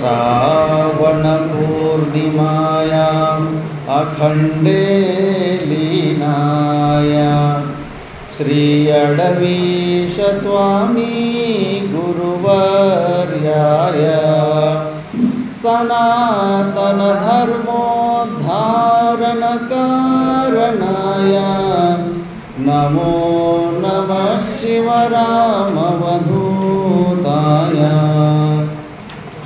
श्रावणपूर्णिमायाम् अखण्डे लीनाय श्री अडवीश स्वामी गुरुवर्याय सनातनधर्मोद्धारणकारणाय नमो नमः शिवरामवधूताय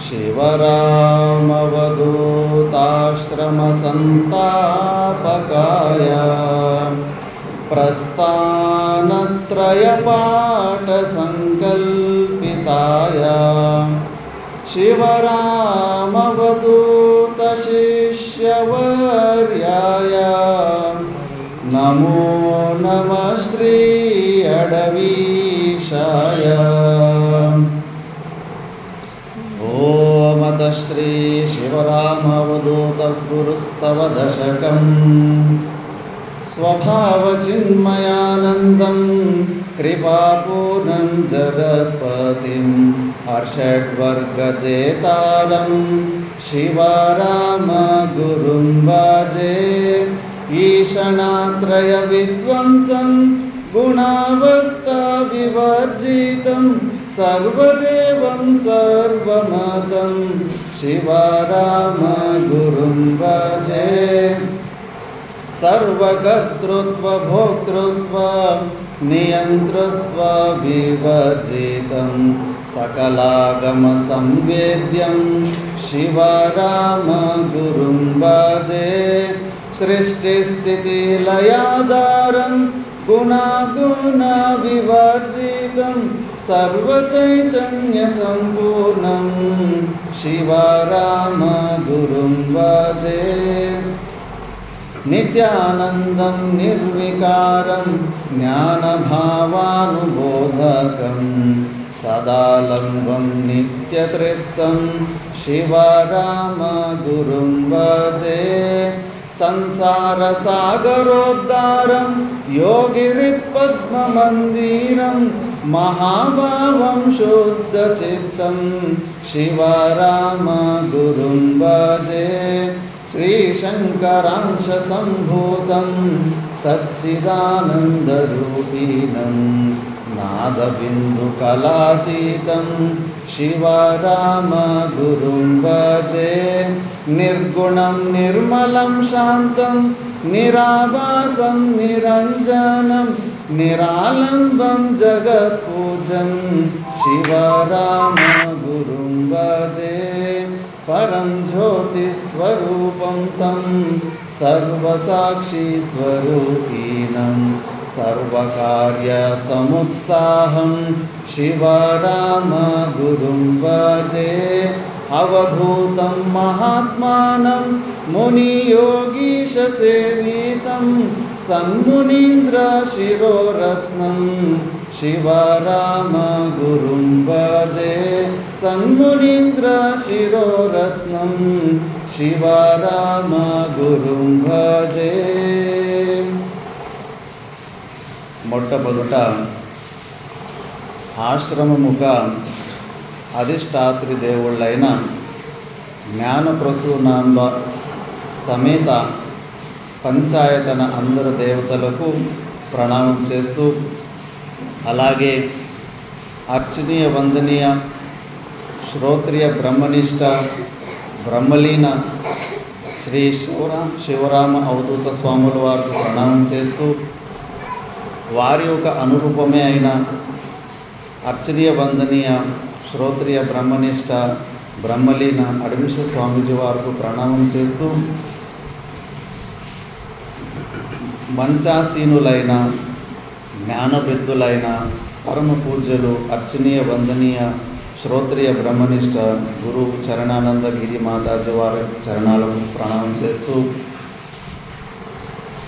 शिवरामवधूताश्रमसंस्थापकाय प्रस्थानत्रयपाठसंकल्पिताय शिवरामवधूतशिष्यवर्याय नमो नमः श्री अडवीशाय। ओम श्री शिवरामवधूत गुरुस्तव दशकं स्वभावचिन्मयानन्दं कृपापूर्णं जगत्पतिं हर्षड्वर्गजेतारं शिवरामगुरुं भजे। ईशनात्रयविद्वंसं गुणावस्थाविवर्जितं सर्वदेवं सर्वमतं शिवरामगुरुं भजे। सर्वकर्तृत्व भोक्तृत्व नियन्तृत्व विवर्जितं सकलागमसंवेद्यं शिवरामगुरुं भजे। सृष्टिस्थितिलयाधारं गुणागुणविवर्जितं सर्वचैतन्यसम्पूर्णं शिवरामगुरुं भजे। नित्यानन्दं निर्विकारं ज्ञानभावानुबोधकं सदालम्बं नित्यतृप्तं शिवरामगुरुं भजे। संसारसागरोद्धारं योगिहृत्पद्ममन्दिरं महाभावं शुद्धचित्तं शिवरामगुरुं भजे। श्रीशङ्करांशसम्भूतं सच्चिदानन्दरूपिणं नादबिन्दुकलातीतं शिवरामगुरुं भजे। निर्गुणं निर्मलं शान्तं निराभासं निरञ्जनं निरालम्बं जगत्पूजं शिवरामगुरुं भजे। परं ज्योतिस्वरूपं तं सर्वसाक्षिस्वरूपिणं सर्वकार्यसमुत्साहं शिवरामगुरुं भजे। अवधूतं महात्मानं मुनियोगीशसेवितं सन्मुनीन्द्रशिरोरत्नं शिवरामगुरुं भजे। सन्मुनीन्द्रशिरोरत्नं शिवरामगुरुं भजे। మొట్టమొదట ఆశ్రమముక అధిష్టాత్రి దేవుళ్ళైన జ్ఞానప్రసూనాంబ సమేత పంచాయతన అందరు దేవతలకు ప్రణామం చేస్తూ, అలాగే అర్చనీయ వందనీయ శ్రోత్రియ బ్రహ్మనిష్ట బ్రహ్మలీన శ్రీ శివరామ అవధూత స్వాముల వారికి ప్రణామం చేస్తూ, వారి యొక్క అనురూపమే అయిన అర్చనీయ వందనీయ శ్రోత్రియ బ్రహ్మనిష్ట బ్రహ్మలీన అడవిశ స్వామీజీ వారికి ప్రణామం చేస్తూ, మంచాసీనులైన జ్ఞానబిద్దులైన పరమ పూజ్యులు అర్చనీయ వందనీయ శ్రోత్రియ బ్రహ్మనిష్ట గురు చరణానంద గిరి మాతాజీ వారి చరణాలకు ప్రణామం చేస్తూ,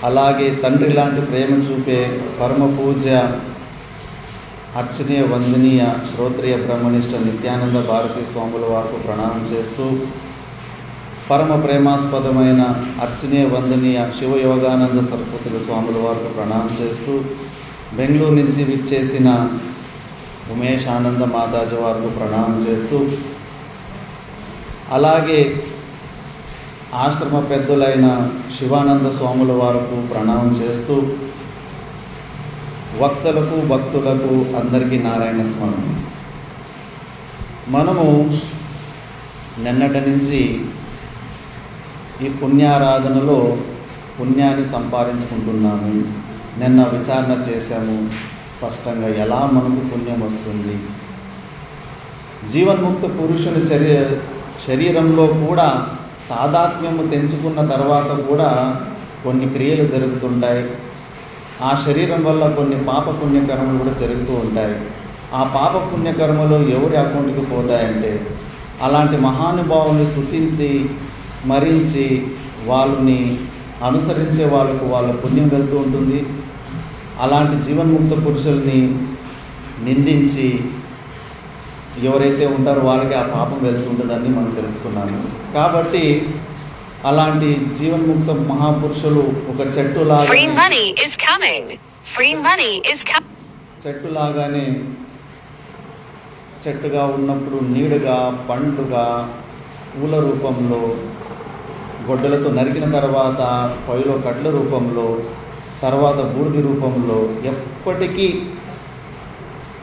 అలాగే తండ్రి లాంటి ప్రేమ చూపే పరమ పూజ్య అర్చనీయ వందనీయ శ్రోత్రియ బ్రహ్మనిష్ట నిత్యానంద భారతీ స్వాముల వారికి ప్రణామం చేస్తూ, పరమ ప్రేమాస్పదమైన అర్చనీయ వందనీయ శివయోగానంద సరస్వతుల స్వాముల వారికి ప్రణామం చేస్తూ, బెంగళూరు నుంచి విచ్చేసిన ఉమేష్ ఆనంద మాతాజీ వారికి ప్రణామం చేస్తూ, అలాగే ఆశ్రమ పెద్దలైన శివానంద స్వాముల వారికి ప్రణామం చేస్తూ, వక్తలకు భక్తులకు అందరికీ నారాయణ స్మరణ. మనము నిన్నటి నుంచి ఈ పుణ్యారాధనలో పుణ్యాన్ని సంపాదించుకుంటున్నాము. నిన్న విచారణ చేశాము స్పష్టంగా ఎలా మనకు పుణ్యం వస్తుంది. జీవన్ముక్త పురుషుని శరీరంలో కూడా తాదాత్మ్యము తెంచుకున్న తర్వాత కూడా కొన్ని క్రియలు జరుగుతుంటాయి. ఆ శరీరం వల్ల కొన్ని పాప పుణ్యకర్మలు కూడా జరుగుతూ ఉంటాయి. ఆ పాప పుణ్యకర్మలు ఎవరి అకౌంట్కి పోతాయంటే అలాంటి మహానుభావుల్ని స్తుతించి స్మరించి వాళ్ళని అనుసరించే వాళ్ళకు వాళ్ళ పుణ్యం వెళ్తూ ఉంటుంది. అలాంటి జీవన్ముక్త పురుషుల్ని నిందించి ఎవరైతే ఉంటారో వాళ్ళకి ఆ పాపం వెళ్తుంటుందని మనం తెలుసుకున్నాము. కాబట్టి అలాంటి జీవన్ముక్త మహాపురుషులు ఒక చెట్టులాగానే చెట్టుగా ఉన్నప్పుడు నీడగా, పండుగా, పూల రూపంలో, గొడ్డలతో నరికిన తర్వాత పొయ్యిలో కట్ల రూపంలో, తర్వాత బూడిద రూపంలో ఎప్పటికీ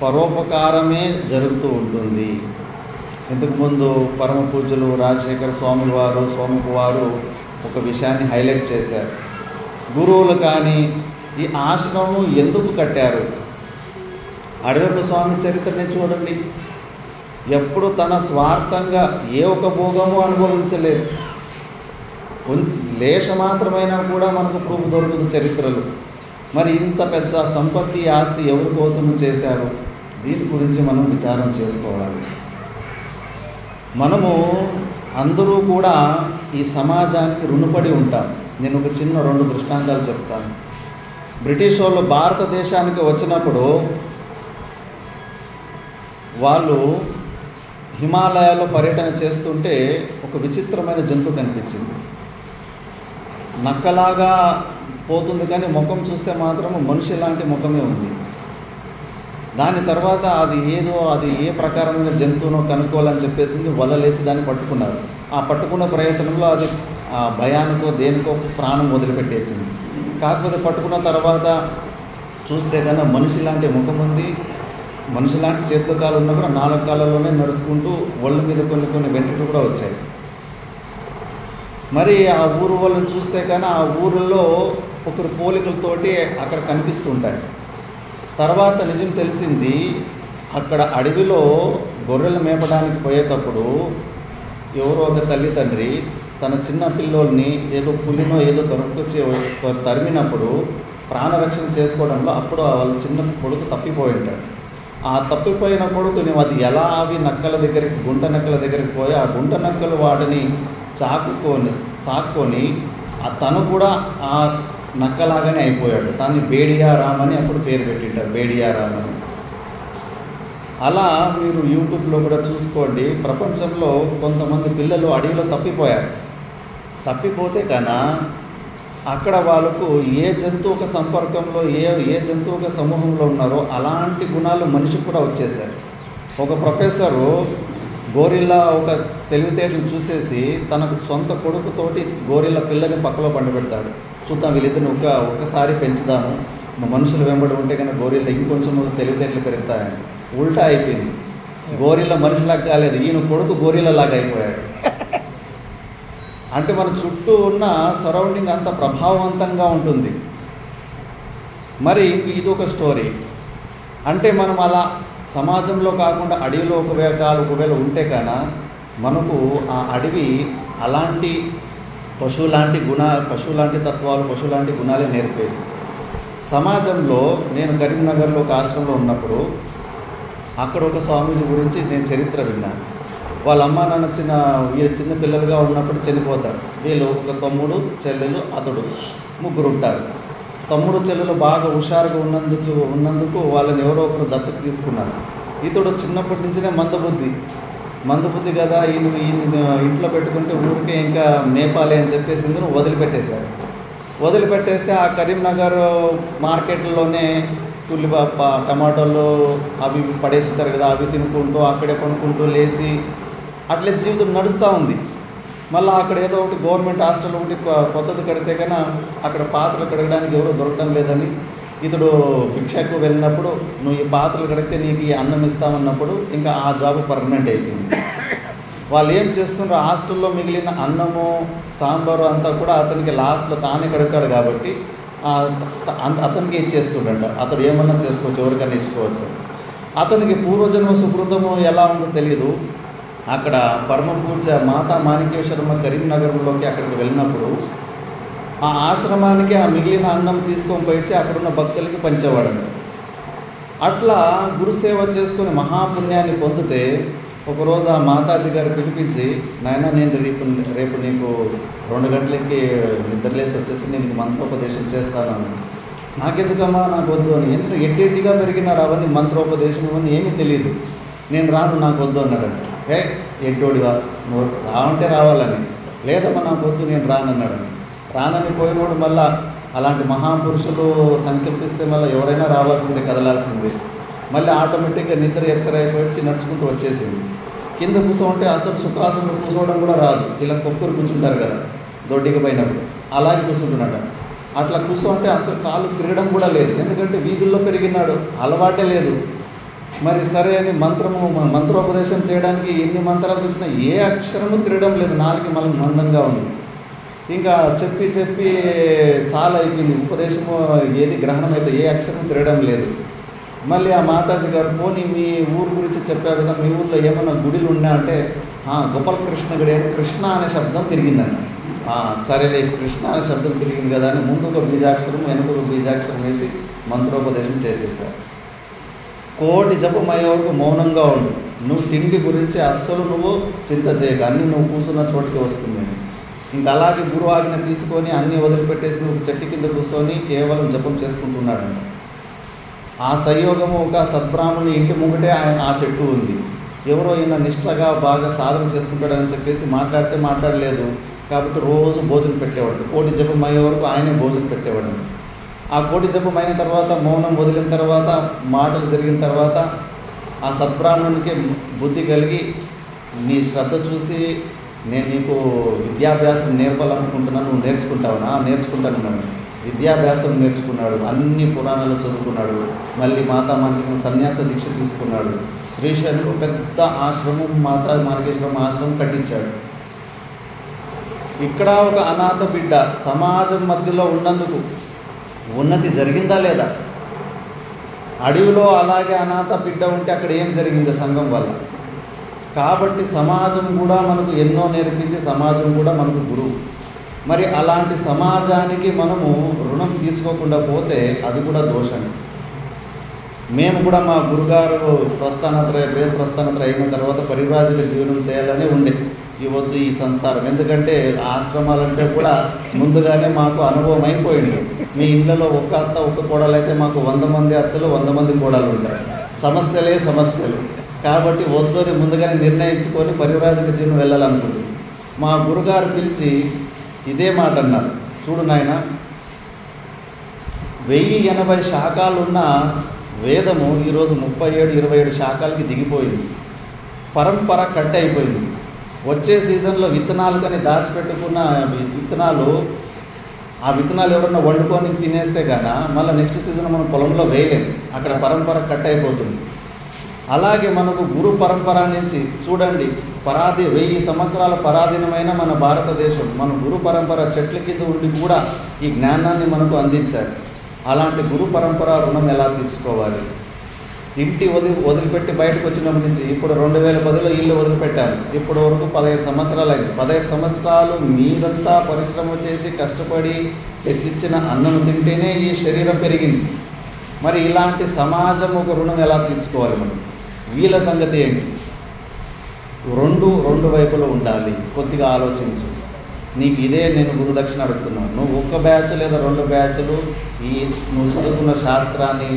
పరోపకారమే జరుగుతూ ఉంటుంది. ఇంతకుముందు పరమ పూజ్యులు రాజశేఖర స్వామి వారు ఒక విషయాన్ని హైలైట్ చేశారు. గురువులు కానీ ఈ ఆశ్రమం ఎందుకు కట్టారు? అడవెప్ప స్వామి చరిత్రని చూడండి. ఎప్పుడు తన స్వార్థంగా ఏ ఒక భోగము అనుభవించలేదు. లేశ మాత్రమైనా కూడా మనకు ప్రూఫ్ దొరుకుతుంది చరిత్రలు. మరి ఇంత పెద్ద సంపత్తి ఆస్తి ఎవరి కోసం చేశారు? దీని గురించి మనం విచారం చేసుకోవాలి. మనము అందరూ కూడా ఈ సమాజానికి రుణపడి ఉంటాం. నేను ఒక చిన్న 2 దృష్టాంతాలు చెప్తాను. బ్రిటిష్ వాళ్ళు భారతదేశానికి వచ్చినప్పుడు వాళ్ళు హిమాలయాల్లో పర్యటన చేస్తుంటే ఒక విచిత్రమైన జంతువు కనిపించింది. నక్కలాగా పోతుంది కానీ ముఖం చూస్తే మాత్రం మనిషి లాంటి ముఖమే ఉంది. దాని తర్వాత అది ఏ ప్రకారమైన జంతువునో కనుక్కోవాలని చెప్పేసి వలలేసి దాన్ని పట్టుకున్నారు. ఆ పట్టుకున్న ప్రయత్నంలో అది భయానికో దేనికో ప్రాణం వదిలిపెట్టేసింది. కాకపోతే పట్టుకున్న తర్వాత చూస్తే కన్నా మనిషి లాంటి ముఖం ఉంది, మనిషి లాంటి చేతుల కాలు ఉన్నా కూడా 4 కాళ్ళలోనే నడుచుకుంటూ ఒళ్ళ మీద కొన్ని వెంట్రుకలు కూడా వచ్చాయి. మరి ఆ ఊరు వాళ్ళని చూస్తే కానీ ఆ ఊరిలో ఒకరు పోలికలతోటి అక్కడ కనిపిస్తూ ఉంటాయి. తర్వాత నిజం తెలిసింది, అక్కడ అడవిలో గొర్రెలు మేపడానికి పోయేటప్పుడు ఎవరో ఒక తల్లిదండ్రి తన చిన్న పిల్లోల్ని ఏదో పులినో ఏదో తరిమినప్పుడు ప్రాణరక్షణ చేసుకోవడంలో అప్పుడు వాళ్ళ చిన్న కొడుకు తప్పిపోయి ఉంటాడు. ఆ తప్పిపోయిన కొడుకుని అది ఎలా అవి గుంట నక్కల దగ్గరికి పోయి ఆ గుంట నక్కలు వాటిని చాక్కొని తను కూడా ఆ నక్కలాగానే అయిపోయాడు. దాన్ని బేడియారామ్ అని అప్పుడు పేరు పెట్టింటారు, బేడియారామ్ అని. అలా మీరు యూట్యూబ్లో కూడా చూసుకోండి. ప్రపంచంలో కొంతమంది పిల్లలు అడవిలో తప్పిపోతే కన్నా అక్కడ వాళ్ళకు ఏ జంతువుక సంపర్కంలో ఏ జంతువుక సమూహంలో ఉన్నారో అలాంటి గుణాలు మనిషికి కూడా వచ్చేసారు. ఒక ప్రొఫెసరు గోరిల్లా ఒక తెలివితేటలు చూసేసి తనకు సొంత కొడుకుతోటి గోరిల్లా పిల్లని పక్కలో పండబెడతాడు. చూద్దాం వీళ్ళిద్దరిని ఒక్కసారి పెంచుదాము, మనుషులు వెంబడి ఉంటే కన్నా గోరిల్లా ఇంకొంచెం తెలివితేటలు పెరుగుతాయని. ఉల్టా అయిపోయింది. గోరిల్లా మనిషిలాగా కాలేదు, ఈయన కొడుకు గోరిల్లాగా అయిపోయాడు. అంటే మన చుట్టూ ఉన్న సరౌండింగ్ అంత ప్రభావవంతంగా ఉంటుంది. మరి ఇది ఒక స్టోరీ. అంటే మనం అలా సమాజంలో కాకుండా అడవిలో ఒకవేళ ఉంటే కన్నా మనకు ఆ అడవి అలాంటి పశువు లాంటి తత్వాలు, పశువు లాంటి గుణాలే నేర్పేది. సమాజంలో నేను కరీంనగర్లో ఒక ఆశ్రమంలో ఉన్నప్పుడు అక్కడ ఒక స్వామీజీ గురించి నేను చరిత్ర విన్నాను. వాళ్ళ అమ్మ నాన్న చిన్న పిల్లలుగా ఉన్నప్పుడు చనిపోతారు. వీళ్ళు ఒక తమ్ముడు, చెల్లెలు, అతడు, 3 ఉంటారు. తమ్ముడు చెల్లెలు బాగా హుషారుగా ఉన్నందుకు వాళ్ళని ఎవరో ఒకరు దత్తత తీసుకున్నారు. ఇతడు చిన్నప్పటి నుంచినే మందబుద్ధి కదా, ఈయన ఇంట్లో పెట్టుకుంటే ఊరికే ఇంకా మేపాలి అని చెప్పేసి వదిలిపెట్టేస్తే ఆ కరీంనగర్ మార్కెట్లోనే టమాటోలు అవి పడేస్తారు కదా, అవి తినుకుంటూ అక్కడే కొనుక్కుంటూ లేచి అట్లే జీవితం నడుస్తూ ఉంది. మళ్ళీ అక్కడ ఏదో ఒకటి గవర్నమెంట్ హాస్టల్ ఒకటి కొత్తది కడితే కన్నా అక్కడ పాత్రలు కడగడానికి ఎవరో దొరకడం లేదని ఇతడు భిక్షకు వెళ్ళినప్పుడు నువ్వు ఈ పాత్రలు కడిగితే నీకు ఈ అన్నం ఇస్తామన్నప్పుడు ఇంకా ఆ జాబ్ పర్మనెంట్ అయిపోయింది. వాళ్ళు ఏం చేస్తున్నారు, హాస్టల్లో మిగిలిన అన్నము సాంబారు అంతా కూడా అతనికి లాస్ట్లో తానే కడుగుతాడు కాబట్టి అతనికి ఇచ్చేస్తుండంట. అతడు ఏమన్నా చేసుకోవచ్చు, ఎవరికైనా ఇచ్చుకోవచ్చు. అతనికి పూర్వజన్మ సుకృతము ఎలా ఉందో తెలియదు. అక్కడ పరమ పూజ్య మాతా మాణిక్యేశ్వరమ్మ కరీంనగర్లోకి అక్కడికి వెళ్ళినప్పుడు ఆ ఆశ్రమానికి ఆ మిగిలిన అన్నం తీసుకొని పోయి అక్కడున్న భక్తులకి పంచేవాడంట. అట్లా గురుసేవ చేసుకుని మహాపుణ్యాన్ని పొందితే ఒకరోజు ఆ మాతాజీ గారు పిలిపించి, నాయన నేను రేపు నీకు 2 గంటలకి నిద్రలేసి వచ్చేసి నేను మంత్రోపదేశం చేస్తాను. నాకెందుకమ్మా, నాకు వద్దు అని. ఎందుకు ఎడ్డెడ్డిగా పెరిగినాడు, అవన్నీ మంత్రోపదేశం ఇవన్నీ ఏమీ తెలియదు. నేను రాను, నాకు వద్దు అన్నాడంట. ఎడ్డోడివా, నువ్వు రావంటే రావాలని. లేదమ్మా నాకు వద్దు, నేను రానన్నాడు. రానని పోయినోడు మళ్ళా అలాంటి మహాపురుషులు సంకల్పిస్తే మళ్ళీ ఎవరైనా రావాల్సిందే, కదలాల్సిందే. మళ్ళీ ఆటోమేటిక్గా నిద్ర ఎక్సరైపోయి నడుచుకుంటూ వచ్చేసింది. కింద కూర్చోంటే అసలు సుఖాసనం కూర్చోవడం కూడా రాదు. ఇలా కొక్కరు కూర్చుంటారు కదా దొడ్డికి పోయినప్పుడు, అలాగే కూర్చుంటున్నాడు. అట్లా కూర్చోంటే అసలు కాళ్ళు తిరగడం కూడా లేదు, ఎందుకంటే వీధుల్లో పెరిగినాడు, అలవాటే లేదు. మరి సరే అని మంత్రోపదేశం చేయడానికి ఎన్ని మంత్రాలు చూసినా ఏ అక్షరము తిరగడం లేదు, నాలుగు మళ్ళీ మందంగా ఉంది. ఇంకా చెప్పి చాలా అయిపోయింది ఉపదేశము, ఏది గ్రహణం అయితే ఏ అక్షరం తిరగడం లేదు. మళ్ళీ ఆ మాతాజీ గారు పోనీ మీ ఊరు గురించి చెప్పారు కదా, మీ ఊళ్ళో ఏమన్నా గుడిలు ఉన్నా అంటే గోపాలకృష్ణ గుడి, కృష్ణ అనే శబ్దం తిరిగిందండి. సరేలే కృష్ణ అనే శబ్దం తిరిగింది కదా అని ముందు ఒక బీజాక్షరం వెనుక ఒక బీజాక్షరం వేసి మంత్రోపదేశం చేసేసారు. 1,000,000 జపం అయ్యే వరకు మౌనంగా ఉండు, నువ్వు తిండి గురించి అస్సలు నువ్వు చింత చేయక, అన్నీ నువ్వు కూర్చున్న చోటికి వస్తుంది. ఇంకా అలాగే గురువు ఆజ్ఞ తీసుకొని అన్నీ వదిలిపెట్టేసి నువ్వు చెట్టు కింద కూర్చొని కేవలం జపం చేసుకుంటున్నాడంట. ఆ సంయోగము ఒక సద్బ్రాహ్మణుని ఇంటి ముంగటే ఆ చెట్టు ఉంది. ఎవరో ఈయన నిష్ఠగా బాగా సాధన చేసుకుంటాడని చెప్పేసి మాట్లాడలేదు కాబట్టి రోజు భోజనం పెట్టేవాడు. 1,000,000 జపం అయ్యే వరకు ఆయనే భోజనం పెట్టేవాడు. ఆ 1,000,000 జపం అయిన తర్వాత మౌనం వదిలిన తర్వాత మాటలు జరిగిన తర్వాత ఆ సద్బ్రాహ్మణునికి బుద్ధి కలిగి నీ శ్రద్ధ చూసి నేను నీకు విద్యాభ్యాసం నేర్పాలనుకుంటున్నాను, నువ్వు నేర్చుకుంటావునా? నేర్చుకుంటానన్నాడు. విద్యాభ్యాసం నేర్చుకున్నాడు, అన్ని పురాణాలు చదువుకున్నాడు. మళ్ళీ మాతా మాణిక్యేశ్వరం సన్యాస దీక్ష తీసుకున్నాడు. శ్రీశైలంలో పెద్ద ఆశ్రమం, మాతా మాణిక్యేశ్వరం ఆశ్రమం కట్టించాడు. ఇక్కడ ఒక అనాథ బిడ్డ సమాజం మధ్యలో ఉన్నందుకు ఉన్నతి జరిగిందా లేదా? అడవిలో అలాగే అనాథ బిడ్డ ఉంటే అక్కడ ఏం జరిగింది సంఘం వల్ల? కాబట్టి సమాజం కూడా మనకు ఎన్నో నేర్పింది, సమాజం కూడా మనకు గురువు. మరి అలాంటి సమాజానికి మనము రుణం తీర్చుకోకుండా పోతే అది కూడా దోషం. మేము కూడా మా గురుగారు వేద ప్రస్థానత్ర అయిన తర్వాత పరివ్రాజక జీవనం చేయాలని ఉండే, ఇవద్దు ఈ సంసారం. ఎందుకంటే ఆశ్రమాలంటే కూడా ముందుగానే మాకు అనుభవం అయిపోయింది. మీ ఇళ్ళలో ఒక్క అత్త ఒక్క కోడలు అయితే మాకు 100 మంది అత్తలు 100 మంది కోడలు ఉంటారు, సమస్యలు. కాబట్టి వద్దు అని ముందుగానే నిర్ణయించుకొని పరివ్రాజక జీవనం వెళ్ళాలనుకుంటుంది. మా గురుగారు పిలిచి ఇదే మాట అన్నారు, చూడు నాయన, 1080 శాఖలున్న వేదము ఈరోజు 37-27 శాఖలకి దిగిపోయింది. పరంపర కట్ అయిపోయింది. వచ్చే సీజన్లో విత్తనాలు కానీ దాచిపెట్టుకున్న విత్తనాలు, ఆ విత్తనాలు ఎవరన్నా వండుకొని తినేస్తే కానీ మళ్ళీ నెక్స్ట్ సీజన్ మనం పొలంలో వేయలేము, అక్కడ పరంపర కట్ అయిపోతుంది. అలాగే మనకు గురు పరంపర నుంచి చూడండి, 1000 సంవత్సరాల పరాధీనమైన మన భారతదేశం, మన గురు పరంపర చెట్ల కింద ఉండి కూడా ఈ జ్ఞానాన్ని మనకు అందించారు. అలాంటి గురు పరంపర రుణం ఎలా తీర్చుకోవాలి? ఇంటి వదిలిపెట్టి బయటకు వచ్చినప్పటి నుంచి ఇప్పుడు 2010లో ఇల్లు వదిలిపెట్టారు. ఇప్పటి వరకు 15 సంవత్సరాలు అయింది. 15 సంవత్సరాలు మీరంతా పరిశ్రమ చేసి కష్టపడి తెచ్చిచ్చిన అన్నం తింటేనే ఈ శరీరం పెరిగింది. మరి ఇలాంటి సమాజం ఒక రుణం ఎలా తీర్చుకోవాలి? మనం వీళ్ళ సంగతి ఏంటి? రెండు వైపులో ఉండాలి. కొద్దిగా ఆలోచించు. నీకు ఇదే నేను గురుదక్షిణ అడుగుతున్నాను. నువ్వు 1 బ్యాచ్ లేదా 2 బ్యాచ్లు నువ్వు చదువుకున్న శాస్త్రాన్ని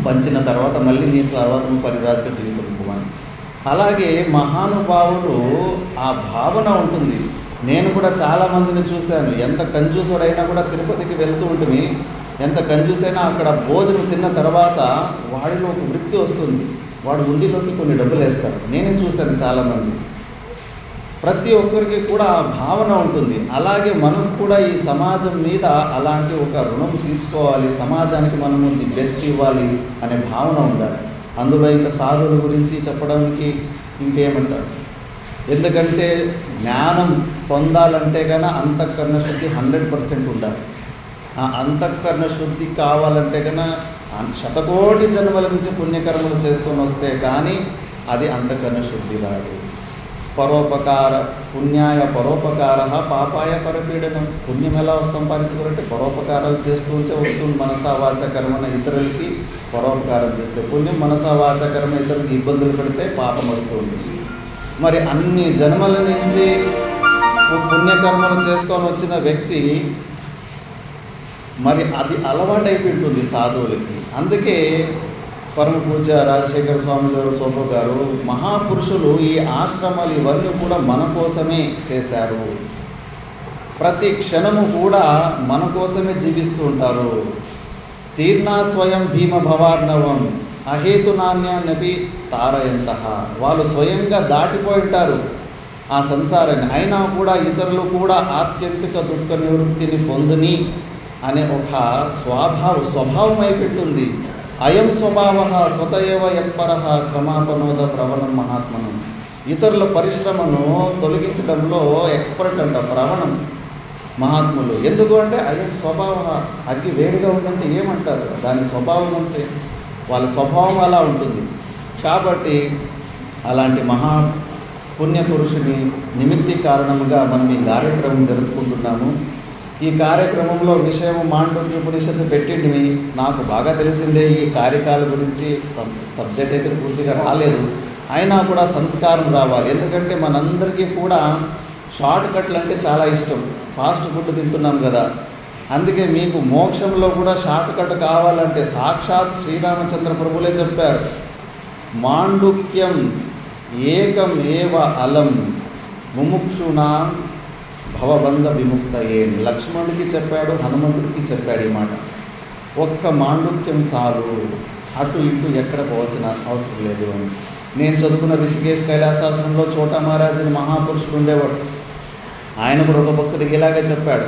పంచిన తర్వాత మళ్ళీ నీ తర్వాత నువ్వు పరివ్రాజక జీవితం పోవాలి. అలాగే మహానుభావులు ఆ భావన ఉంటుంది. నేను కూడా చాలామందిని చూశాను, ఎంత కంజూసుడైనా కూడా తిరుపతికి వెళ్తూ ఉంటుంది, ఎంత కంజూసైనా అక్కడ భోజనం తిన్న తర్వాత వాడిలో ఒక వృత్తి వస్తుంది, వాడు ఉండిలోకి కొన్ని డబ్బులు వేస్తాడు. నేనే చూశాను చాలామంది. ప్రతి ఒక్కరికి కూడా ఆ భావన ఉంటుంది. అలాగే మనం కూడా ఈ సమాజం మీద అలాంటి ఒక రుణం తీర్చుకోవాలి, సమాజానికి మనము ది బెస్ట్ ఇవ్వాలి అనే భావన ఉండాలి. అందులో ఇంకా సాధువుల గురించి చెప్పడానికి ఇంకేమంటారు? ఎందుకంటే జ్ఞానం పొందాలంటే కన్నా అంతఃకరణ శుద్ధి 100% ఉండాలి. ఆ అంతఃకరణ శుద్ధి కావాలంటే కన్నా శతకోటి జన్మల నుంచి పుణ్యకర్మలు చేసుకొని వస్తే కానీ అది అంతఃకరణ శుద్ధి రాదు. పరోపకార పుణ్యాయ పరోపకార పాపాయ పరపీడనం. పుణ్యం ఎలా సంపాదించుకోవాలంటే పరోపకారాలు చేస్తూ ఉంటే వస్తుంది. మనసా వాచ కర్మన ఇతరులకి పరోపకారం చేస్తే పుణ్యం, మనసా వాచ కర్మ ఇతరులకి ఇబ్బందులు పెడితే పాపం వస్తుంది. మరి అన్ని జన్మల నుంచి పుణ్యకర్మలు చేసుకొని వచ్చిన వ్యక్తి మరి అది అలవాటైపోయింటుంది సాధువులకి. అందుకే పరమ పూజ్య రాజశేఖర స్వామి గారు, శోభ గారు, మహాపురుషులు ఈ ఆశ్రమాలు ఇవన్నీ కూడా మన కోసమే చేశారు. ప్రతి క్షణము కూడా మన కోసమే జీవిస్తూ ఉంటారు. తీర్ణా స్వయం భీమ భవార్ణవం అహేతు నాణ్యాన్నపి తారయంత. వాళ్ళు స్వయంగా దాటిపోయి ఉంటారు ఆ సంసారాన్ని. అయినా కూడా ఇతరులు కూడా ఆత్యంతిక దుఃఖ నివృత్తిని పొందుని అనే ఒక స్వభావం అయిపెట్టుంది. అయం స్వభావ స్వతయేవ యత్పర శ్రమాపనోద ప్రవణం మహాత్మనం. ఇతరుల పరిశ్రమను తొలగించడంలో ఎక్స్పర్ట్ అంట ప్రవణం మహాత్ములు. ఎందుకు అంటే అయం స్వభావ, అగ్గి వేడిగా ఉందంటే ఏమంటారు? దాని స్వభావం అంటే వాళ్ళ స్వభావం అలా ఉంటుంది. కాబట్టి అలాంటి మహా పుణ్య పురుషుని నిమిత్తి కారణంగా మనం ఈ కార్యక్రమం జరుపుకుంటున్నాము. ఈ కార్యక్రమంలో విషయం మాండూక్యోపనిషత్తు పెట్టింది. నాకు బాగా తెలిసిందే ఈ కార్యకాల గురించి, సబ్జెక్ట్ అయితే పూర్తిగా రాలేదు. అయినా కూడా సంస్కారం రావాలి. ఎందుకంటే మనందరికీ కూడా షార్ట్ కట్లు అంటే చాలా ఇష్టం. ఫాస్ట్ ఫుడ్ తింటున్నాం కదా, అందుకే మీకు మోక్షంలో కూడా షార్ట్ కట్ కావాలంటే సాక్షాత్ శ్రీరామచంద్ర ప్రభులే చెప్పారు. మాండుక్యం ఏకం ఏవ అలం ముముక్షునాం భవబంధ విముక్తయే. లక్ష్మణుడికి చెప్పాడు, హనుమంతుడికి చెప్పాడు ఈ మాట. ఒక్క మాండుక్యం చాలు, అటు ఇటు ఎక్కడ పోవాల్సిన అవసరం లేదు అని. నేను చదువుకున్న రిషికేశ్ కైలాసాశ్రమంలో చోటా మహారాజుని మహాపురుషుడు ఉండేవాడు. ఆయన కూడా ఒక భక్తుడికి ఇలాగే చెప్పాడు,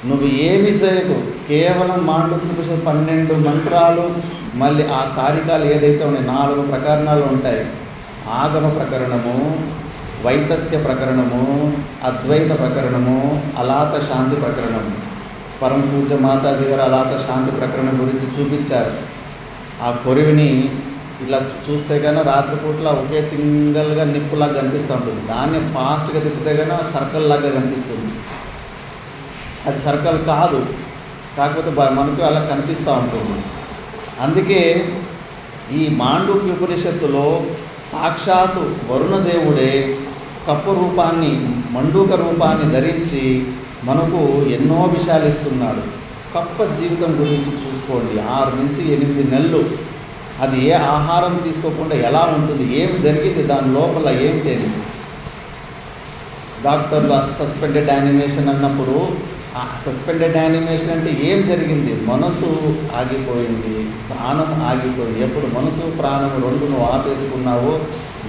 నువ్వు ఏమి చేయకు, కేవలం మాండుక్య 12 మంత్రాలు, మళ్ళీ ఆ కారికాలు ఏదైతే ఉన్నాయి 4 ప్రకరణాలు ఉంటాయి. ఆగమ ప్రకరణము, వైతత్య ప్రకరణము, అద్వైత ప్రకరణము, అలాత శాంతి ప్రకరణము. పరమ పూజ్య మాతాజీ గారు అలాత శాంతి ప్రకరణం గురించి చూపించారు. ఆ కొరివిని ఇలా చూస్తే కన్నా రాత్రిపూట్ల ఒకే సింగిల్గా నిప్పులాగా కనిపిస్తూ ఉంటుంది. దాన్ని ఫాస్ట్గా తిప్పితే కన్నా సర్కిల్ లాగా కనిపిస్తుంది. అది సర్కిల్ కాదు, కాకపోతే మనకు అలా కనిపిస్తూ ఉంటుంది. అందుకే ఈ మాండూక్య ఉపనిషత్తులో సాక్షాత్తు వరుణదేవుడే కప్ప రూపాన్ని, మండూక రూపాన్ని ధరించి మనకు ఎన్నో విషయాలు ఇస్తున్నాడు. కప్ప జీవితం గురించి చూసుకోండి. 6 నుంచి 8 నెలలు అది ఏ ఆహారం తీసుకోకుండా ఎలా ఉంటుంది, ఏం జరిగింది దాని లోపల ఏంటి అని. డాక్టర్లు సస్పెండెడ్ యానిమేషన్ అన్నప్పుడు ఆ సస్పెండెడ్ యానిమేషన్ అంటే ఏం జరిగింది? మనసు ఆగిపోయింది, ప్రాణం ఆగిపోయింది. ఎప్పుడు మనసు ప్రాణం 2 నువ్వు ఆపేసుకున్నావో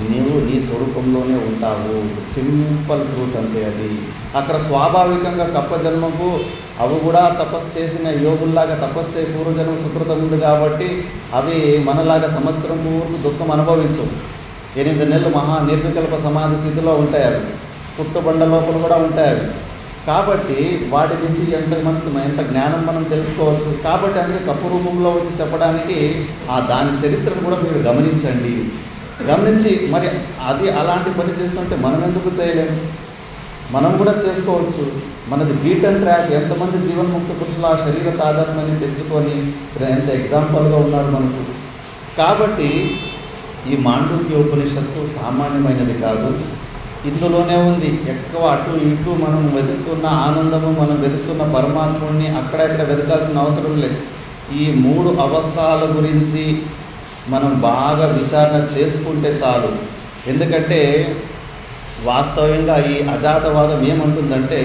నీవు నీ స్వరూపంలోనే ఉంటావు. సింపుల్ ట్రూత్ అంతే అది. అక్కడ స్వాభావికంగా కప్ప జన్మకు అవి కూడా తపస్సు చేసిన యోగుల్లాగా తపస్సు చేసి పూర్వజన్మ సుకృతం ఉంది కాబట్టి అవి మనలాగా సంవత్సరం పూర్తి దుఃఖం అనుభవించవు. 8 నెలలు మహా నిర్వికల్ప సమాధి స్థితిలో ఉంటాయి. అవి పుట్టుబండ లోపల కూడా ఉంటాయి అవి. కాబట్టి వాటి నుంచి ఎంత జ్ఞానం మనం తెలుసుకోవచ్చు. కాబట్టి అందుకే కప్పు రూపంలో వచ్చి చెప్పడానికి దాని చరిత్రను కూడా మీరు గమనించి మరి అది అలాంటి పని చేస్తుంటే మనం ఎందుకు చేయలేము? మనం కూడా చేసుకోవచ్చు. మనది బీటన్ ట్రాక్. ఎంతమంది జీవన్ముక్త పురుషులు ఆ శరీర తాదాత్మ్యాన్ని తెచ్చుకొని ఎంత ఎగ్జాంపుల్గా ఉన్నారు మనకు. కాబట్టి ఈ మాండూక్య ఉపనిషత్తు సామాన్యమైనది కాదు. ఇందులోనే ఉంది ఎక్కువ అటు ఇటు మనం వెతుకుతున్న ఆనందము, మనం వెతుకుతున్న పరమాత్ముడిని అక్కడెక్కడ వెతకాల్సిన అవసరం లేదు. ఈ 3 అవస్థల గురించి మనం బాగా విచారణ చేసుకుంటే చాలు. ఎందుకంటే వాస్తవంగా ఈ అజాతవాదం ఏమంటుందంటే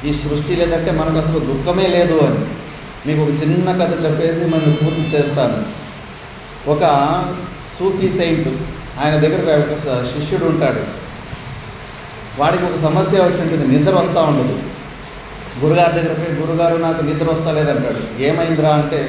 ఈ సృష్టి లేదంటే మనకు అసలు దుఃఖమే లేదు అని. మీకు ఒక చిన్న కథ చెప్పేసి మనం పూర్తి చేస్తాను. ఒక సూఫీ సెయింట్, ఆయన దగ్గర ఒక శిష్యుడు ఉంటాడు. వాడికి ఒక సమస్య వచ్చింటుంది, నిద్ర వస్తూ ఉండదు. గురుగారి దగ్గర పోయి, గురుగారు నాకు నిద్ర వస్తలేదంటాడు. ఏమైందిరా అంటే,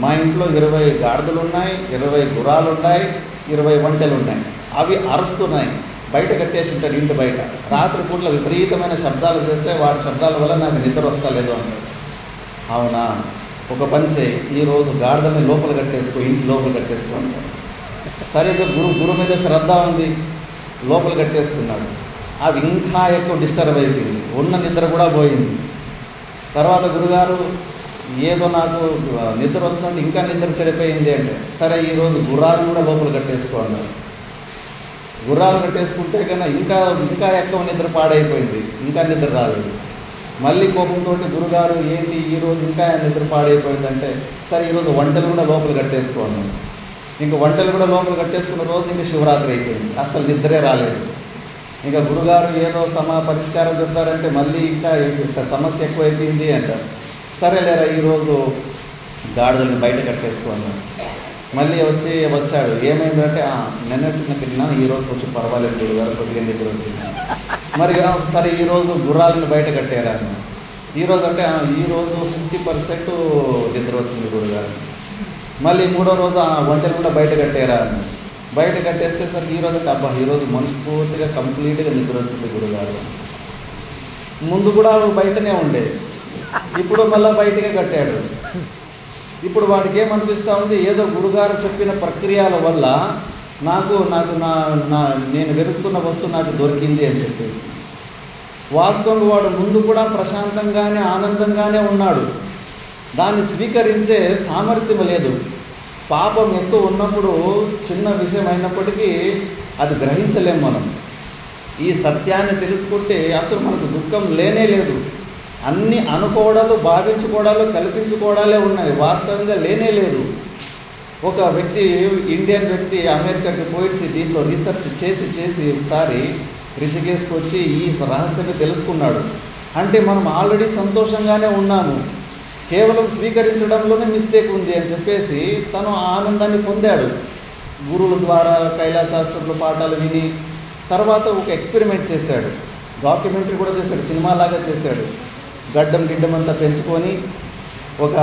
మా ఇంట్లో 20 గాడిదలు ఉన్నాయి, 20 గుర్రాలు ఉన్నాయి, 20 ఒంటెలు ఉన్నాయి, అవి అరుస్తున్నాయి, బయట కట్టేసి ఉంటాడు ఇంటి బయట. రాత్రి పూట్ల విపరీతమైన శబ్దాలు చేస్తే వాటి శబ్దాల వల్ల నాకు నిద్ర వస్తలేదు అంటాడు. అవునా, ఒక పని చేయి, ఈరోజు గాడిదని లోపల కట్టేసుకో, ఇంటి లోపల కట్టేసుకో అంటాడు. సరే, గురువు మీద శ్రద్ధ ఉంది, లోపల కట్టేసుకున్నాడు. అవి ఇంకా ఎక్కువ డిస్టర్బ్ అయిపోయింది, ఉన్న నిద్ర కూడా పోయింది. తర్వాత గురుగారు ఏదో నాకు నిద్ర వస్తుంటే ఇంకా నిద్ర చెడిపోయింది అంటే, సరే ఈరోజు గుర్రాలు కూడా లోపల కట్టేసుకో అన్నారు. గుర్రాలు కట్టేసుకుంటే కన్నా ఇంకా ఎక్కువ నిద్ర పాడైపోయింది, ఇంకా నిద్ర రాలేదు. మళ్ళీ కోపంతో గురుగారు ఏంటి ఈరోజు ఇంకా నిద్ర పాడైపోయిందంటే, సరే ఈరోజు వంటలు కూడా లోపల కట్టేసుకో అన్నారు. ఇంక వంటలు కూడా లోపల కట్టేసుకున్న రోజు ఇంకా శివరాత్రి అయిపోయింది, అసలు నిద్రే రాలేదు. ఇంకా గురుగారు ఏదో పరిష్కారం చెప్తారంటే మళ్ళీ ఇంకా సమస్య ఎక్కువైపోయింది అంటారు. సరేలేరా ఈరోజు గాడిదలను బయట కట్టేసుకున్నాను. మళ్ళీ వచ్చాడు, ఏమైందంటే నిన్నటి తిన్నాను, ఈరోజు కొంచెం పర్వాలేదు గురుగారు, కొద్దిగా నిద్ర వచ్చింది. మరి సరే ఈరోజు గుర్రాలను బయట కట్టారా అన్న. ఈరోజు అంటే ఈరోజు 50% నిద్ర వచ్చింది గురుగారు. మళ్ళీ 3వ రోజు వంటలు కూడా బయట కట్టారా అన్న. బయట కట్టేస్తే సార్ ఈరోజు అంటే ఈరోజు మనస్ఫూర్తిగా కంప్లీట్గా నిద్ర వచ్చింది గురుగారు. ముందు కూడా బయటనే ఉండేది, ఇప్పుడు మళ్ళీ బయటకే కట్టాడు. ఇప్పుడు వాడికి ఏమనిపిస్తూ ఉంది, ఏదో గురుగారు చెప్పిన ప్రక్రియల వల్ల నాకు నేను వెతుకుతున్న వస్తువు నాకు దొరికింది అని చెప్పేసి. వాస్తవంగా వాడు ముందు కూడా ప్రశాంతంగానే ఆనందంగానే ఉన్నాడు, దాన్ని స్వీకరించే సామర్థ్యం లేదు. పాపం ఎక్కువ ఉన్నప్పుడు చిన్న విషయం అయినప్పటికీ అది గ్రహించలేం మనం. ఈ సత్యాన్ని తెలుసుకుంటే అసలు మనకు దుఃఖం లేనే లేదు. అన్ని అనుకోవడాలు, భావించుకోవడాలు, కల్పించుకోవడాలే ఉన్నాయి, వాస్తవంగా లేనే లేదు. ఒక వ్యక్తి, ఇండియన్ వ్యక్తి అమెరికాకి పోయి దీంట్లో రీసెర్చ్ చేసి ఒకసారి రిషికేశ్కి వచ్చి ఈ రహస్యాన్ని తెలుసుకున్నాడు. అంటే మనం ఆల్రెడీ సంతోషంగానే ఉన్నాము, కేవలం స్వీకరించడంలోనే మిస్టేక్ ఉంది అని చెప్పేసి తను ఆనందాన్ని పొందాడు. గురువుల ద్వారా కైలాసాస్త్రంలో పాఠాలు విని తర్వాత ఒక ఎక్స్పెరిమెంట్ చేశాడు, డాక్యుమెంటరీ కూడా చేశాడు, సినిమాలాగా చేశాడు. గిడ్డం అంతా పెంచుకొని ఒక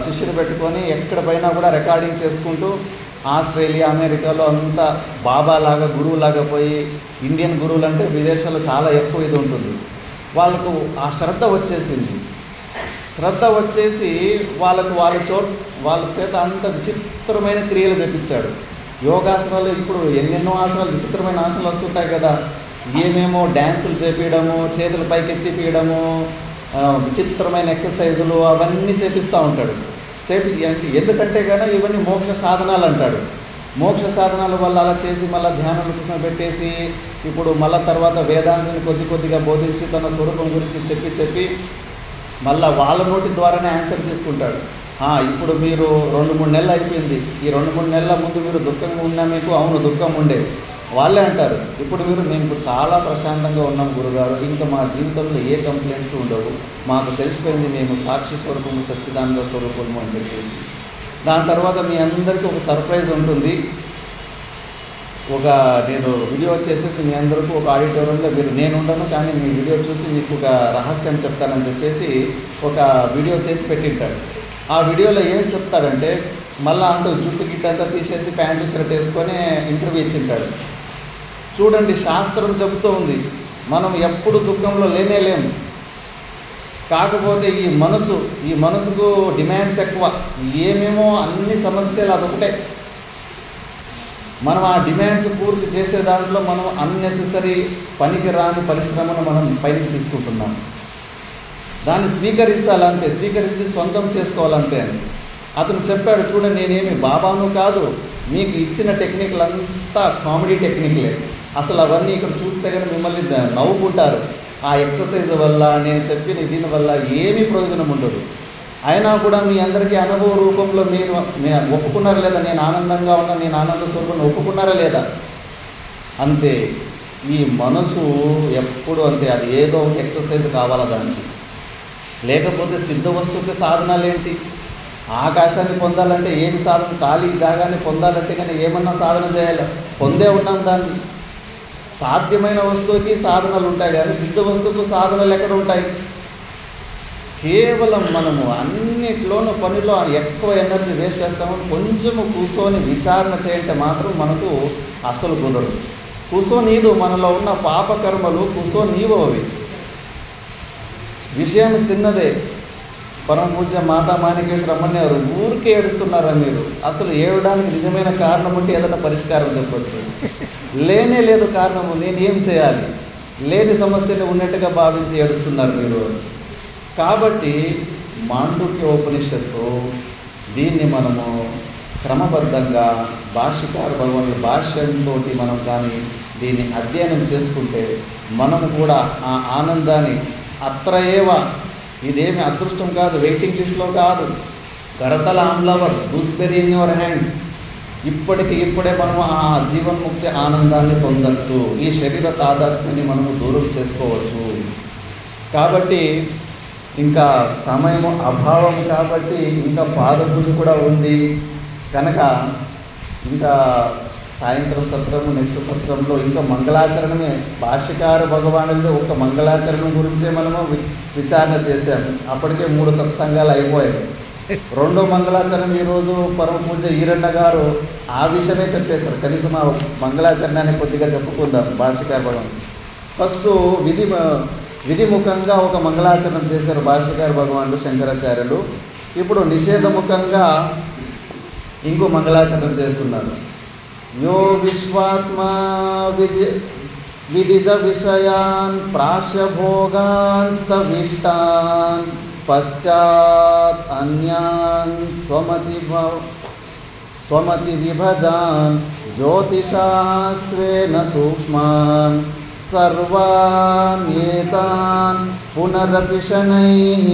శిష్యుని పెట్టుకొని ఎక్కడ పైన కూడా రికార్డింగ్ చేసుకుంటూ ఆస్ట్రేలియా, అమెరికాలో అంతా బాబాలాగా గురువులాగా పోయి, ఇండియన్ గురువులు అంటే విదేశాల్లో చాలా ఎక్కువ ఇది ఉంటుంది, వాళ్ళకు ఆ శ్రద్ధ వచ్చేసింది. శ్రద్ధ వచ్చేసి వాళ్ళ చేత అంత విచిత్రమైన క్రియలు చేపించాడు. యోగాసనాలు ఇప్పుడు ఎన్నెన్నో ఆసనాలు, విచిత్రమైన ఆసనాలు వస్తుంటాయి కదా, ఏమేమో డ్యాన్సులు చేపించడము, చేతులు పైకెత్తిపీయడము, విచిత్రమైన ఎక్సర్సైజులు అవన్నీ చేపిస్తూ ఉంటాడు. ఎందుకంటే కానీ ఇవన్నీ మోక్ష సాధనాలు అంటాడు. మోక్ష సాధనాల వల్ల అలా చేసి మళ్ళీ ధ్యానం పెట్టేసి ఇప్పుడు మళ్ళీ తర్వాత వేదాంతాన్ని కొద్దిగా బోధించి తన స్వరూపం గురించి చెప్పి మళ్ళీ వాళ్ళ నోటి ద్వారానే ఆన్సర్ తీసుకుంటాడు. ఇప్పుడు మీరు 2-3 నెలలు అయిపోయింది, ఈ 2-3 నెలల ముందు మీరు దుఃఖంగా ఉన్నా, మీకు అవును దుఃఖం ఉండేది. వాళ్ళే అంటారు, ఇప్పుడు మేము చాలా ప్రశాంతంగా ఉన్నాం గురుగారు, ఇంకా మా జీవితంలో ఏ కంప్లైంట్స్ ఉండవు, మాకు తెలిసిపోయింది మేము సాక్షి స్వరూపము, సచ్చిదానంద స్వరూపము అని చెప్పేసి. దాని తర్వాత మీ అందరికీ ఒక సర్ప్రైజ్ ఉంటుంది. నేను వీడియో చేసేసి మీ అందరికీ ఒక ఆడిటోరియంలో నేను ఉండను, కానీ మీ వీడియో చూసి మీకు ఒక రహస్యం చెప్తానని చెప్పేసి ఒక వీడియో చేసి పెట్టింటాడు. ఆ వీడియోలో ఏం చెప్తాడంటే, మళ్ళీ అంతా జుట్టు గిట్టంతా తీసేసి ప్యాంటు షర్ట్ వేసుకొని ఇంటర్వ్యూ ఇచ్చింటాడు. చూడండి, శాస్త్రం చెబుతూ ఉంది మనం ఎప్పుడు దుఃఖంలో లేనేలేము. కాకపోతే ఈ మనసుకు డిమాండ్స్ ఎక్కువ, ఏమేమో అన్ని సమస్యలు అదొకటే. మనం ఆ డిమాండ్స్ పూర్తి చేసే దాంట్లో మనం అన్నెసెసరీ పనికి రాని పరిశ్రమను మనం పైకి తీసుకుంటున్నాం. దాన్ని స్వీకరించాలంతే, స్వీకరించి సొంతం చేసుకోవాలంతే అని అతను చెప్పాడు. చూడండి, నేనేమి బాబాను కాదు, మీకు ఇచ్చిన టెక్నిక్లు అంతా కామెడీ టెక్నిక్లే. అసలు అవన్నీ ఇక్కడ చూస్తే కానీ మిమ్మల్ని నవ్వుకుంటారు. ఆ ఎక్సర్సైజ్ వల్ల, నేను చెప్పిన దీనివల్ల ఏమీ ప్రయోజనం ఉండదు. అయినా కూడా మీ అందరికీ అనుభవ రూపంలో మీరు ఒప్పుకున్నారా లేదా, నేను ఆనందంగా ఉన్నా, నేను ఆనంద స్వరూపాన్ని ఒప్పుకున్నారా లేదా? అంతే. ఈ మనసు ఎప్పుడు అంతే, అది ఏదో ఒక ఎక్సర్సైజ్ కావాలా దానికి. లేకపోతే సిద్ధ వస్తువుకి సాధనాలు ఏంటి? ఆకాశాన్ని పొందాలంటే ఏమి సాధన? ఖాళీ జాగాన్ని పొందాలంటే కానీ ఏమన్నా సాధన చేయాలి, పొందే ఉన్నాం దాన్ని. సాధ్యమైన వస్తువుకి సాధనలు ఉంటాయి, కానీ సిద్ధ వస్తువుకు సాధనలు ఎక్కడ ఉంటాయి? కేవలం మనము అన్నిట్లోనూ పనిలో ఎక్కువ ఎనర్జీ వేస్ట్ చేస్తాము. కొంచెము కూర్చొని విచారణ చేయంటే మాత్రం మనకు అసలు కుదరదు. కూర్చోనీదు మనలో ఉన్న పాపకర్మలు కూర్చోనీవు. అవి విషయం చిన్నదే. పరమ పూజ్య మాతా మాణికేశ్వర అమ్మనేవారు ఊరికే ఏడుస్తున్నారా మీరు? అసలు ఏడడానికి నిజమైన కారణం ఉంటే ఏదైనా పరిష్కారం చెప్పచ్చు. లేనే లేదు కారణము, నేను ఏం చేయాలి? లేని సమస్యను ఉన్నట్టుగా భావించి ఏడుస్తున్నారు మీరు. కాబట్టి మాండుక్య ఉపనిషత్తు దీన్ని మనము క్రమబద్ధంగా భాష్యకార భగవానుల భాష్యంతో మనం కానీ దీన్ని అధ్యయనం చేసుకుంటే మనము కూడా ఆ ఆనందాన్ని అత్రయేవ, ఇదేమి అదృష్టం కాదు, వెయిటింగ్ లిస్ట్లో కాదు, కరతల ఆమ్లవర్ గూస్బెర్రీ ఇన్ యువర్ హ్యాండ్స్, ఇప్పుడే మనము ఆ జీవన్ముక్తి ఆనందాన్ని పొందవచ్చు. ఈ శరీర తాదాత్మ్యాన్ని మనము దూరం చేసుకోవచ్చు. కాబట్టి ఇంకా సమయము అభావం కాబట్టి ఇంకా పాదపూజ కూడా ఉంది కనుక ఇంకా సాయంత్రం సత్రము నెక్స్ట్ సత్రంలో ఇంకా మంగళాచరణమే. భాష్యకార భగవానుడితో ఒక మంగళాచరణం గురించే మనము విచారణ చేశాము. అప్పటికే 3 సత్సంగాలు అయిపోయాయి. రెండో మంగళాచరణం ఈరోజు పరమ పూజ ఈరన్న గారు ఆ విషయమే చెప్పేశారు. కనీసం ఆ మంగళాచరణాన్ని కొద్దిగా చెప్పుకుందాం. భాష్యకార భగవాన్ ఫస్ట్ విధిముఖంగా ఒక మంగళాచరణం చేశారు భాష్యకార భగవానుడు శంకరాచార్యులు. ఇప్పుడు నిషేధముఖంగా ఇంకో మంగళాచరణం చేస్తున్నారు. యో విశ్వాత్మా విదిజ విషయాన్ ప్రాశ్యభోగాన్ స్తవిష్టాన్ పశ్చాత్ అన్యాన్ స్వమతి విభజాన్ జ్యోతిషాస్వేన సూక్ష్మాన్ సర్వాన్యేతాన్ పునరపి శనైః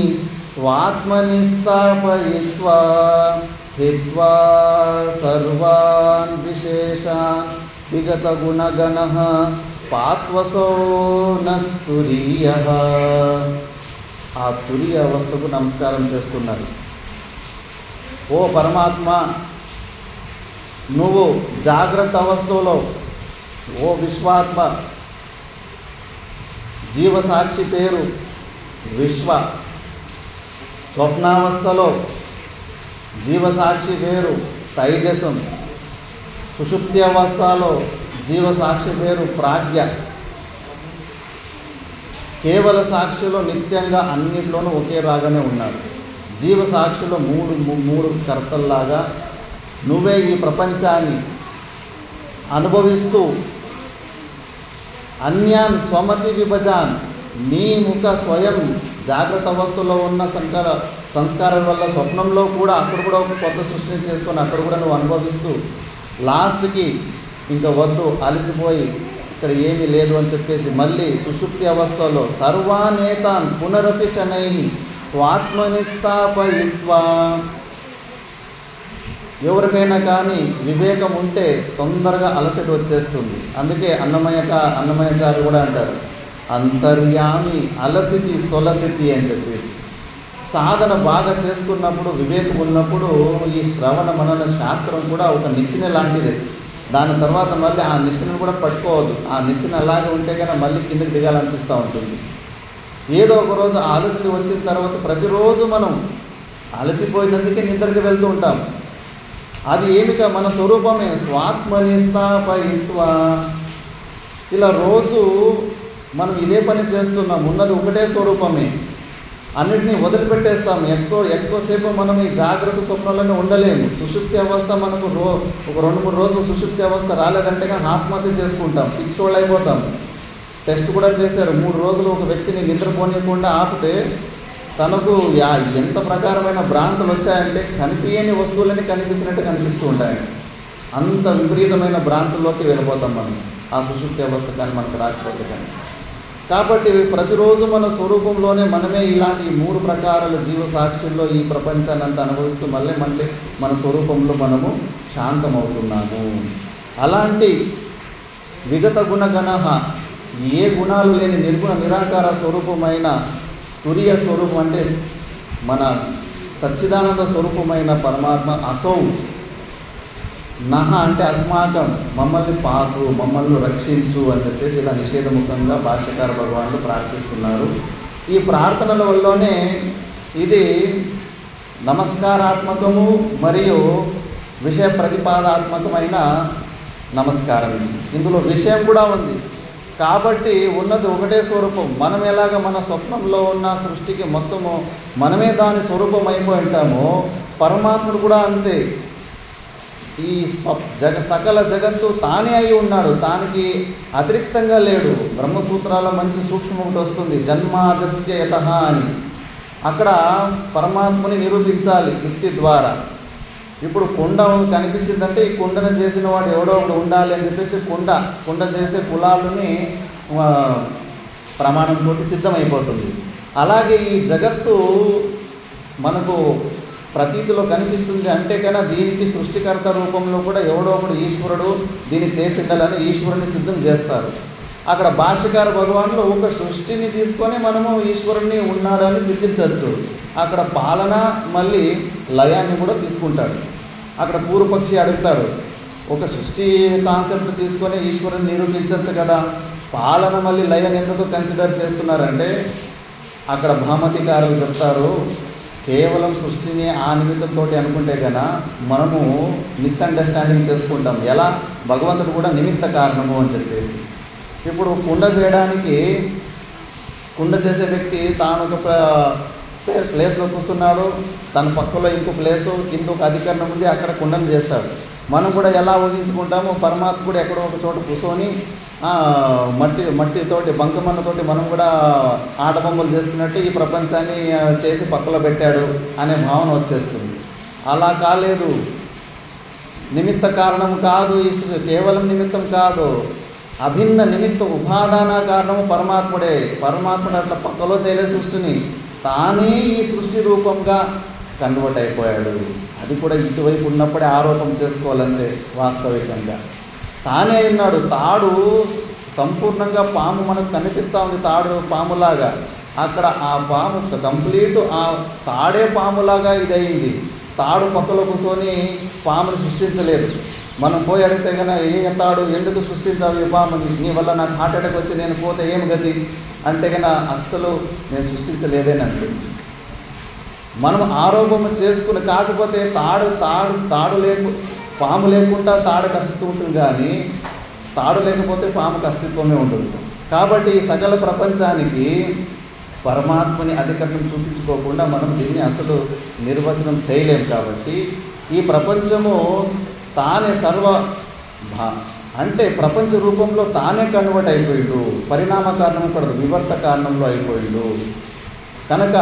స్వాత్మని స్థాపయిత్వా హిత్వా సర్వాన్ విశేషాన్ విగత గుణగణః పాత్వసో నస్తురీయః. ఆ తురీయ అవస్థకు నమస్కారం చేస్తున్నారు. ఓ పరమాత్మ, నువ్వు జాగ్రత్త అవస్థలో, ఓ విశ్వాత్మ, జీవసాక్షి పేరు విశ్వ. స్వప్నావస్థలో జీవసాక్షి పేరు తైజసం. సుషుప్తి అవస్థలో జీవసాక్షి పేరు ప్రాజ్ఞ. కేవల సాక్షిలో నిత్యంగా అన్నిట్లోనూ ఒకే రాగానే ఉన్నాడు. జీవసాక్షిలో మూడు కర్తల్లాగా నువ్వే ఈ ప్రపంచాన్ని అనుభవిస్తూ అన్యాన్ స్వమతి విభజాన్, నీ ముఖ స్వయం జాగ్రత్త అవస్థలో ఉన్న సంస్కారం వల్ల స్వప్నంలో కూడా అక్కడ కూడా ఒక కొత్త సృష్టిని చేసుకొని అక్కడ కూడా నువ్వు అనుభవిస్తూ లాస్ట్కి ఇంకా వద్దు అలసిపోయి ఇక్కడ ఏమీ లేదు అని చెప్పేసి మళ్ళీ సుషుప్తి అవస్థలో సర్వానేతాన్ పునరపి శనైః స్వాత్మని స్థాపయిత్వా. ఎవరికైనా కానీ వివేకం ఉంటే తొందరగా అలసట వచ్చేస్తుంది. అందుకే అన్నమయ్య గారు కూడా అంటారు, అంతర్యామి అలసితి సొలసితి అని చెప్పేసి. సాధన బాగా చేసుకున్నప్పుడు, వివేకం ఉన్నప్పుడు ఈ శ్రవణ మనన శాస్త్రం కూడా ఒక నిచ్చెన లాంటిదే. దాని తర్వాత మళ్ళీ ఆ నిచ్చెనను కూడా పట్టుకోవద్దు. ఆ నిచ్చెన అలాగే ఉంటే కన్నా మళ్ళీ కిందకి దిగాలనిపిస్తూ ఉంటుంది. ఏదో ఒక రోజు అలసట వచ్చిన తర్వాత ప్రతిరోజు మనం అలసిపోయినందుకే నిద్రకి వెళ్తూ ఉంటాం. అది ఏమిక మన స్వరూపమే. స్వాత్మని స్థాపయిత్వా. ఇలా రోజు మనం ఇదే పని చేస్తున్నాం. ఉన్నది ఒకటే స్వరూపమే. అన్నిటినీ వదిలిపెట్టేస్తాము. ఎక్కువసేపు మనం ఈ జాగ్రత్త స్వప్నంలోనే ఉండలేము. సుషుప్తి అవస్థ మనకు ఒక 2-3 రోజులు సుషుప్తి అవస్థ రాలేదంటే కానీ ఆత్మహత్య చేసుకుంటాం, పిచ్చోళ్ళు అయిపోతాం. టెస్ట్ కూడా చేశారు. 3 రోజులు ఒక వ్యక్తిని నిద్రపోనియకుండా ఆపితే తనకు ఎంత ప్రకారమైన భ్రాంతులు వచ్చాయంటే కనిపించని వస్తువులని కనిపించినట్టు కనిపిస్తూ ఉంటాయి. అంత విపరీతమైన భ్రాంతుల్లోకి వెళ్ళిపోతాం మనం ఆ సుషుప్తి అవస్థ కానీ మనకు రాకపోతే కానీ. కాబట్టి ప్రతిరోజు మన స్వరూపంలోనే మనమే ఇలాంటి 3 ప్రకారాల జీవసాక్షుల్లో ఈ ప్రపంచాన్ని అంతా అనుభవిస్తూ మళ్ళీ మన స్వరూపంలో మనము శాంతమవుతున్నాము. అలాంటి విగత గుణగణః, ఏ గుణాలు లేని నిర్గుణ నిరాకార స్వరూపమైన తురీయ స్వరూపం అంటే మన సచ్చిదానంద స్వరూపమైన పరమాత్మ అసౌ నహ అంటే అస్మాకం, మమ్మల్ని పాతు, మమ్మల్ని రక్షించు అని చెప్పేసి ఇలా నిషేధముఖంగా భాష్యకార భగవానుడు ప్రార్థిస్తున్నారు. ఈ ప్రార్థనల వల్లనే ఇది నమస్కారాత్మకము మరియు విషయ ప్రతిపాదాత్మకమైన నమస్కారం. ఇందులో విషయం కూడా ఉంది. కాబట్టి ఉన్నది ఒకటే స్వరూపం. మనం ఎలాగ మన స్వప్నంలో ఉన్న సృష్టికి మొత్తము మనమే దాని స్వరూపం అయిపోయి ఉంటామో, పరమాత్ముడు కూడా అంతే. ఈ సకల జగత్తు తానే అయి ఉన్నాడు, తానికి అతిరిక్తంగా లేడు. బ్రహ్మసూత్రాల మంచి సూక్ష్మం ఒకటి వస్తుంది, జన్మాదస్య యతః అని. అక్కడ పరమాత్మని నిరూపించాలి యుక్తి ద్వారా. ఇప్పుడు కుండ కనిపించిందంటే ఈ కుండను చేసిన వాడు ఎవడో ఒకడు ఉండాలి అని చెప్పేసి కుండ చేసే కులాలని ప్రమాణంతో సిద్ధమైపోతుంది. అలాగే ఈ జగత్తు మనకు ప్రతీతిలో కనిపిస్తుంది అంటే కన్నా దీనికి సృష్టికర్త రూపంలో కూడా ఎవడో ఒకడు ఈశ్వరుడు దీన్ని చేసిండాలని ఈశ్వరుని సిద్ధం చేస్తారు. అక్కడ భాష్యకార భగవానులు ఒక సృష్టిని తీసుకొని మనము ఈశ్వరుణ్ణి ఉన్నాడని సిద్ధించవచ్చు. అక్కడ పాలన మళ్ళీ లయాన్ని కూడా తీసుకుంటాడు. అక్కడ పూర్వపక్షి అడుగుతాడు, ఒక సృష్టి కాన్సెప్ట్ తీసుకొని ఈశ్వరుని నిరూపించవచ్చు కదా, పాలన మళ్ళీ లయం ఎందుకు కన్సిడర్ చేస్తున్నారంటే అక్కడ భామతికారులు చెప్తారు, కేవలం సృష్టిని ఆ నిమిత్తంతో అనుకుంటే కన్నా మనము మిస్అండర్స్టాండింగ్ చేసుకుంటాం. ఎలా భగవంతుడు కూడా నిమిత్త కారణము అని చెప్పేసి. ఇప్పుడు కుండ చేయడానికి కుండ చేసే వ్యక్తి తాను ఒక ప్లేస్లో కూర్చున్నాడు, తన పక్కలో ఇంకో ప్లేసు కింద ఒక అధికరణం ఉంది, అక్కడ కుండను చేస్తాడు. మనం కూడా ఎలా ఊహించుకుంటాము, పరమాత్ముడు ఎక్కడో ఒక చోట కూర్చొని మట్టితోటి బంకమన్నతోటి మనం కూడా ఆటబొమ్మలు చేసుకున్నట్టు ఈ ప్రపంచాన్ని చేసి పక్కలో పెట్టాడు అనే భావన వచ్చేస్తుంది. అలా కాలేదు. నిమిత్త కారణం కాదు, కేవలం నిమిత్తం కాదు, అభిన్న నిమిత్త ఉపాదాన కారణము పరమాత్ముడే. పరమాత్ముడు అట్లా పక్కలో చేయలేదు సృష్టిని, తానే ఈ సృష్టి రూపంగా కన్వర్ట్ అయిపోయాడు. అది కూడా ఇటువైపు ఉన్నప్పుడే ఆరోపణ చేసుకోవాలంటే వాస్తవికంగా తానే ఉన్నాడు. తాడు సంపూర్ణంగా పాము మనకు కనిపిస్తూ ఉంది, తాడు పాములాగా. అక్కడ ఆ పాము కంప్లీట్ ఆ తాడే పాములాగా ఇదయింది. తాడు పక్కలో కూర్చొని పామును సృష్టించలేదు. మనం పోయి అడిగితే కన్నా ఏ తాడు ఎందుకు సృష్టించావు ఈ పాముని, నీ వల్ల నాకు హార్ట్ అటాక్ వచ్చి నేను పోతే ఏం గతి అంటే కన్నా అస్సలు నేను సృష్టించలేదేనండి. మనం ఆరోపణ చేసుకుని, కాకపోతే తాడు పాము లేకుండా తాడుకు అస్తిత్వం ఉంటుంది, కానీ తాడు లేకపోతే పాముకు అస్తిత్వమే ఉంటుంది. కాబట్టి ఈ సకల ప్రపంచానికి పరమాత్మని అధికరణం చూపించుకోకుండా మనం దీన్ని అసలు నిర్వచనం చేయలేం. కాబట్టి ఈ ప్రపంచము తానే అంటే ప్రపంచ రూపంలో తానే కన్వర్ట్ అయిపోయిండు. పరిణామ కారణం పడదు, వివర్త కారణంలో అయిపోయిండు. కనుక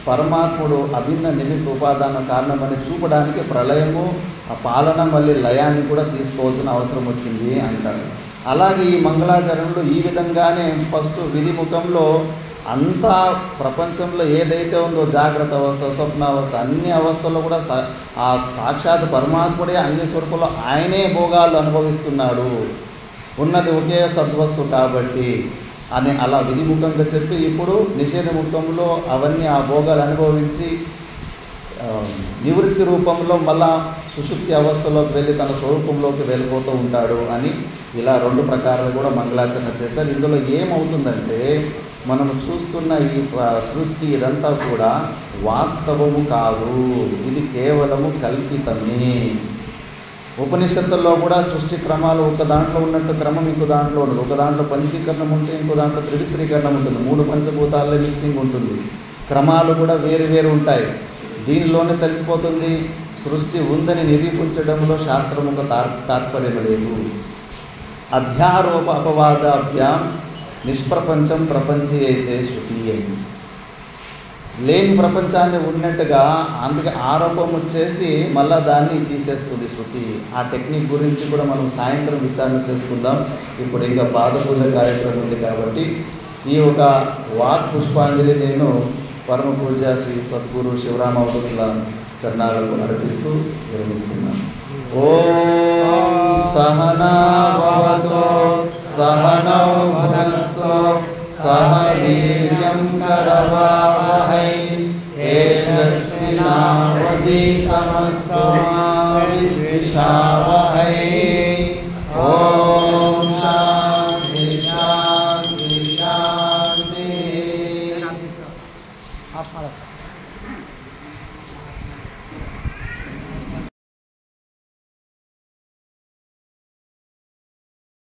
పరమాత్ముడు అభిన్న నిమిత్త ఉపాదాన కారణమని చూపడానికి ప్రళయము, ఆ పాలన మళ్ళీ లయాన్ని కూడా తీసుకోవాల్సిన అవసరం వచ్చింది అంటారు. అలాగే ఈ మంగళాచరణలు ఈ విధంగానే ఫస్ట్ విధిముఖంలో అంతా ప్రపంచంలో ఏదైతే ఉందో జాగ్రత్త అవస్థ, స్వప్నావస్థ, అన్ని అవస్థల్లో కూడా ఆ సాక్షాత్ పరమాత్ముడే అన్ని స్వరూపంలో ఆయనే భోగాలు అనుభవిస్తున్నాడు. ఉన్నది ఒకే సద్వస్తు కాబట్టి అని అలా విధిముఖంగా చెప్పి ఇప్పుడు నిషేధముఖంలో అవన్నీ ఆ భోగాలు అనుభవించి నివృత్తి రూపంలో మళ్ళా సుషుప్తి అవస్థలోకి వెళ్ళి తన స్వరూపంలోకి వెళ్ళిపోతూ ఉంటాడు అని ఇలా రెండు ప్రకారాలు కూడా మంగళాచరణ చేశారు. ఇందులో ఏమవుతుందంటే మనం చూస్తున్న ఈ సృష్టి ఇదంతా కూడా వాస్తవము కాదు, ఇది కేవలము కల్పితమే. ఉపనిషత్తుల్లో కూడా సృష్టి క్రమాలు ఒక దాంట్లో ఉన్నట్టు క్రమం ఇంకో దాంట్లో ఉండదు. ఒక దాంట్లో పంచీకరణం ఉంటే ఇంకో దాంట్లో త్రివిత్రీకరణం ఉంటుంది. 3 పంచభూతాల్లో మిక్సింగ్ ఉంటుంది. క్రమాలు కూడా వేరు వేరు ఉంటాయి. దీనిలోనే తెలిసిపోతుంది సృష్టి ఉందని నిరూపించడంలో శాస్త్రముకు తాత్పర్యం లేదు. అధ్యారోప అపవాదాభ్యాం నిష్ప్రపంచం ప్రపంచీ అయితే శృతి అయింది. లేని ప్రపంచాన్ని ఉన్నట్టుగా అందుకే ఆరోపం చేసి మళ్ళా దాన్ని తీసేస్తుంది శృతి. ఆ టెక్నిక్ గురించి కూడా మనం సాయంత్రం విచారణ చేసుకుందాం. ఇప్పుడు ఇంకా పాదపూజ కార్యక్రమం ఉంది కాబట్టి ఈ ఒక వాక్ పుష్పాంజలి నేను పరమ పూజ శ్రీ సద్గురు శివరామవతుల చరణాలకు అర్పిస్తూ నిర్వహిస్తున్నాను. ఓం సహనా భవతు సహనౌ భునక్తు సహ వీర్యం కరవావహై తేజస్వినావధీతమస్తు మా విద్విషావహై. शावा